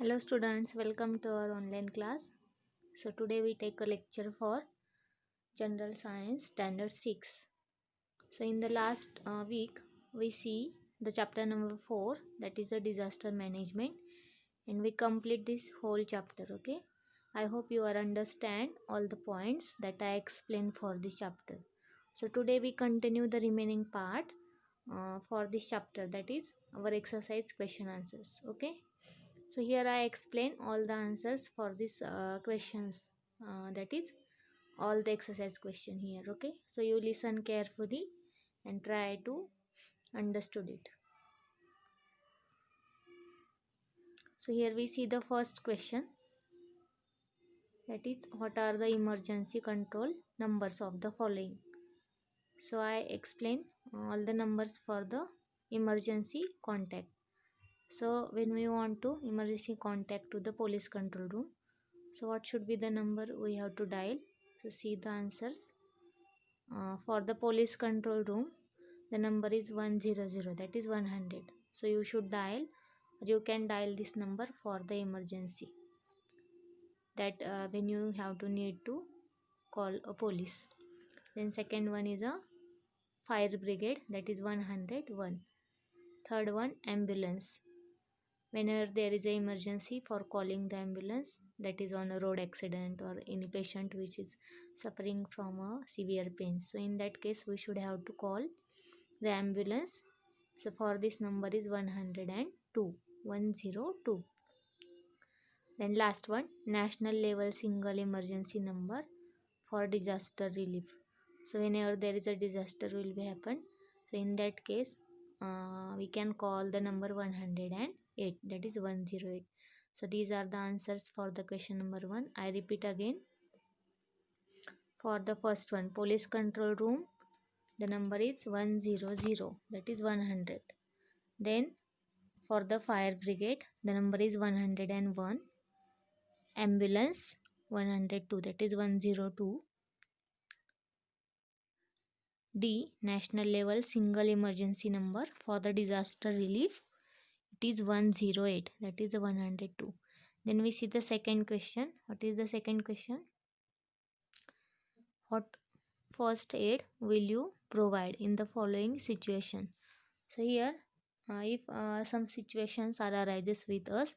Hello students, welcome to our online class. So today we take a lecture for General Science Standard 6. So in the last week we see the chapter number 4, that is the disaster management, and we complete this whole chapter. Okay, I hope you are understand all the points that I explained for this chapter. So today we continue the remaining part for this chapter, that is our exercise question answers. Okay, so here I explain all the answers for these questions, that is all the exercise question here. Okay, so you listen carefully and try to understood it. So here we see the first question, that is what are the emergency control numbers of the following. So I explain all the numbers for the emergency contact. So when we want to emergency contact to the police control room, so what should be the number we have to dial? So see the answers. For the police control room, the number is 100, that is 100. So you should dial, you can dial this number for the emergency, that when you have to need to call a police. Then second one is a fire brigade, that is 101. Third one, ambulance. Whenever there is an emergency, for calling the ambulance, that is on a road accident or any patient which is suffering from a severe pain, so in that case we should have to call the ambulance. So for this number is 102, 102. Then last one, national level single emergency number for disaster relief. So whenever there is a disaster will be happen, so in that case we can call the number 108, that is 108. So these are the answers for the question number 1. I repeat again. For the first one, police control room, the number is 100, that is 100. Then for the fire brigade, the number is 101. Ambulance 102, that is 102. D, national level single emergency number for the disaster relief, it is 108, that is 102. Then we see the second question. What is the second question? What first aid will you provide in the following situation? So here if some situations are arises with us,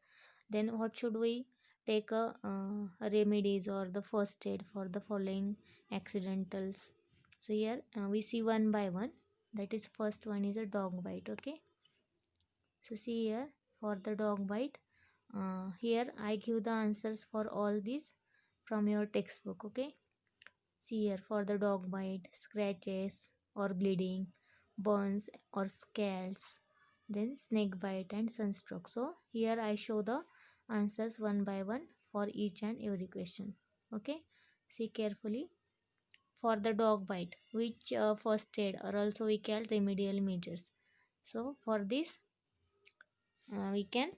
then what should we take remedies or the first aid for the following accidentals? So here we see one by one. That is first one is a dog bite. Okay, so see here for the dog bite, here I give the answers for all these from your textbook. Okay, see here for the dog bite, scratches or bleeding, burns or scales, then snake bite and sunstroke. So here I show the answers one by one for each and every question. Okay, see carefully. For the dog bite, which first aid or also we call remedial measures. So for this we can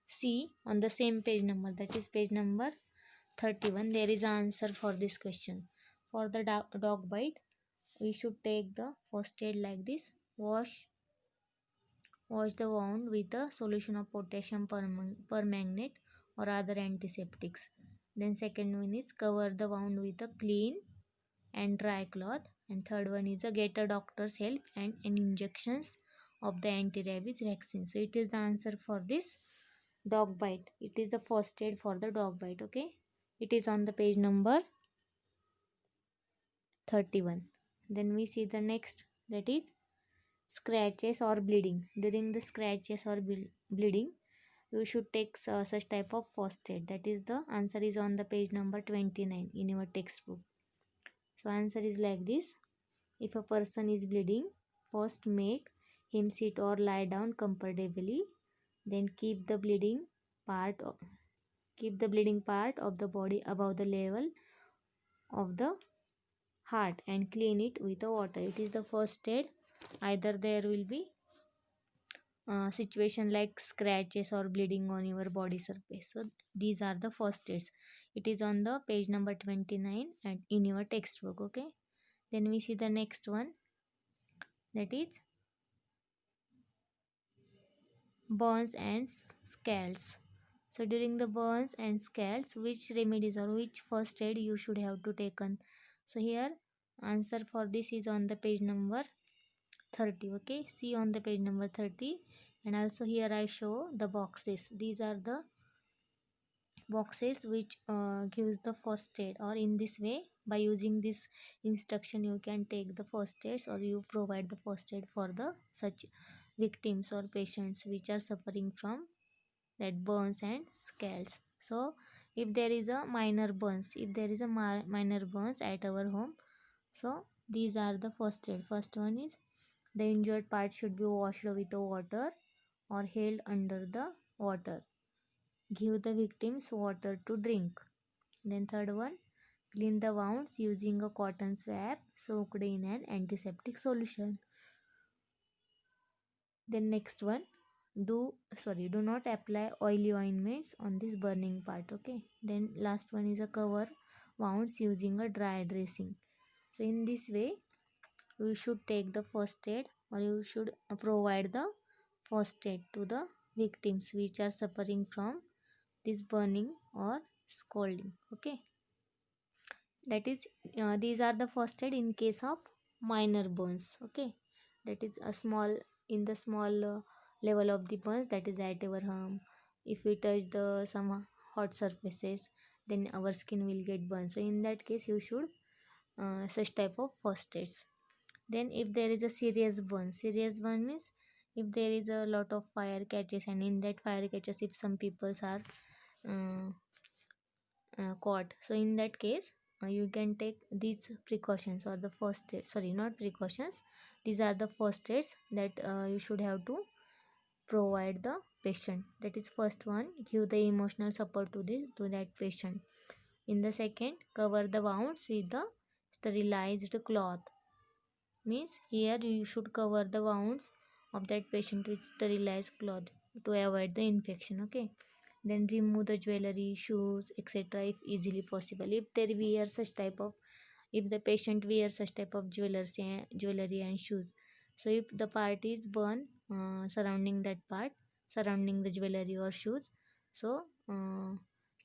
see on the same page number, that is page number 31, there is an answer for this question. For the dog bite, we should take the first aid like this. Wash the wound with a solution of potassium permanganate or other antiseptics. Then second one is cover the wound with a clean and dry cloth. And third one is get a doctor's help and injections of the anti-rabies vaccine. So it is the answer for this dog bite. It is the first aid for the dog bite. Okay, it is on the page number 31. Then we see the next, that is scratches or bleeding. During the scratches or bleeding, you should take such type of first aid. That is the answer is on the page number 29 in your textbook. So answer is like this. If a person is bleeding, first make him sit or lie down comfortably. Then part of, keep the bleeding part of the body above the level of the heart and clean it with the water. It is the first aid. Either there will be situation like scratches or bleeding on your body surface. So these are the first aids. It is on the page number 29 and in your textbook. Okay, then we see the next one, that is burns and scalds. So during the burns and scalds, which remedies or which first aid you should have to taken? So here answer for this is on the page number 30. Okay, see on the page number 30, and also here I show the boxes. These are the boxes which gives the first aid, or in this way by using this instruction you can take the first aids, or you provide the first aid for the such victims or patients which are suffering from that burns and scalds. So if there is a minor burns, if there is a minor burns at our home, so these are the first aid. First one is the injured part should be washed with the water or held under the water. Give the victims water to drink. Then third one, clean the wounds using a cotton swab soaked in an antiseptic solution. Then next one, do not apply oily ointments on this burning part. Okay. Then last one is a cover wounds using a dry dressing. So in this way you should take the first aid, or you should provide the first aid to the victims which are suffering from this burning or scalding. Okay, that is these are the first aid in case of minor burns. Okay, that is a small, in the small level of the burns, that is at our arm. If we touch the some hot surfaces, then our skin will get burned. So in that case you should such type of first aids. Then if there is a serious burn means if there is a lot of fire catches, and in that fire catches if some peoples are uh, caught, so in that case you can take these precautions, or the first aid, sorry, not precautions, these are the first aids that you should have to provide the patient. That is first one, give the emotional support to this to that patient. In the second, cover the wounds with the sterilized cloth. Means here you should cover the wounds of that patient with sterilized cloth to avoid the infection. Okay, then remove the jewelry, shoes, etc. if easily possible. If there wear such type of, if the patient wears such type of jewelry and shoes, so if the part is burned surrounding that part, surrounding the jewelry or shoes, so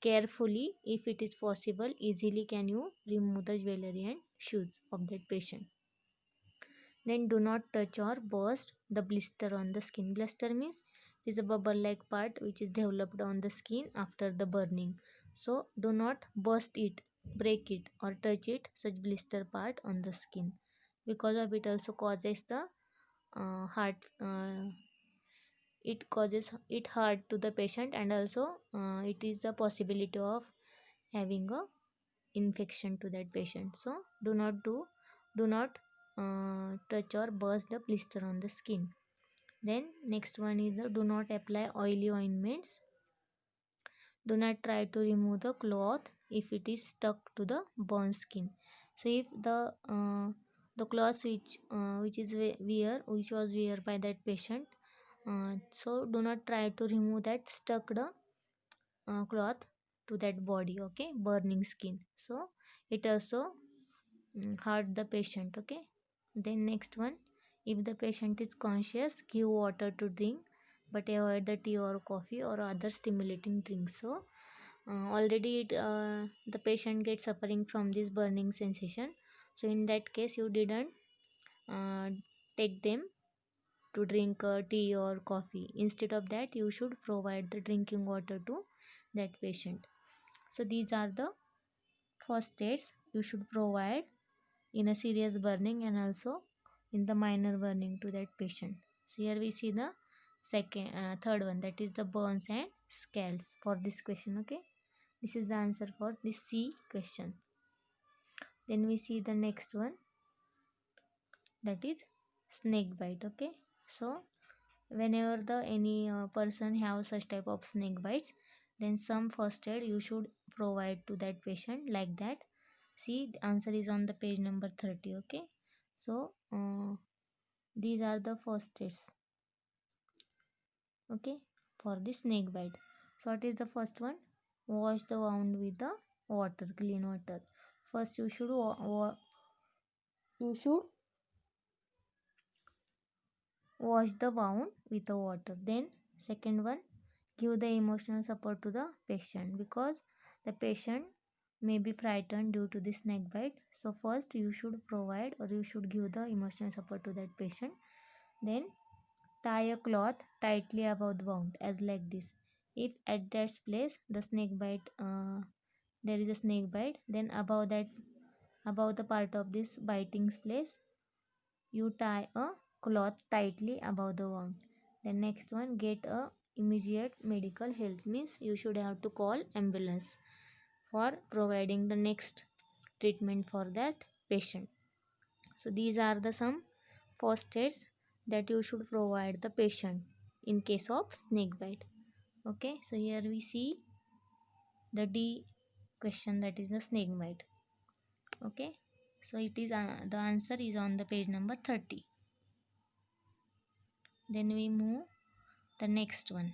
carefully, if it is possible, easily can you remove the jewelry and shoes of that patient. Then do not touch or burst the blister on the skin. Blister means it is a bubble like part which is developed on the skin after the burning. So do not burst it, break it, or touch it, such blister part on the skin. Because of it also causes the heart, it causes it hurt to the patient, and also it is a possibility of having a infection to that patient. So do not touch or burst the blister on the skin. Then next one is the do not apply oily ointments. Do not try to remove the cloth if it is stuck to the burn skin. So if the cloth which is which was wear by that patient, so do not try to remove that stuck the cloth to that body. Okay, burning skin, so it also hurt the patient. Okay, then next one, if the patient is conscious, give water to drink, but avoid the tea or coffee or other stimulating drinks. So already the patient gets suffering from this burning sensation, so in that case you didn't uh, take them to drink tea or coffee. Instead of that you should provide the drinking water to that patient. So these are the first aids you should provide in a serious burning and also in the minor burning to that patient. So here we see the third one, that is the burns and scalds for this question. Okay, this is the answer for this C question. Then we see the next one, that is snake bite. Okay, so whenever the any person have such type of snake bites, then some first aid you should provide to that patient like that. See, the answer is on the page number 30. Okay, so these are the first aids. Okay, for the snake bite. So what is the first one? Wash the wound with the water, clean water. First you should you should wash the wound with the water. Then Second one, give the emotional support to the patient, because the patient may be frightened due to the snake bite. So first you should provide or you should give the emotional support to that patient. Then tie a cloth tightly above the wound as like this. If at that place the snake bite, there is a snake bite, then above the part of this biting place, you tie a cloth tightly above the wound. The next one, get a immediate medical help, means you should have to call ambulance for providing the next treatment for that patient. So these are the some first aids that you should provide the patient in case of snake bite. Okay, so here we see the D question, that is the snake bite. Okay, so it is the answer is on the page number 30. Then we move the next one.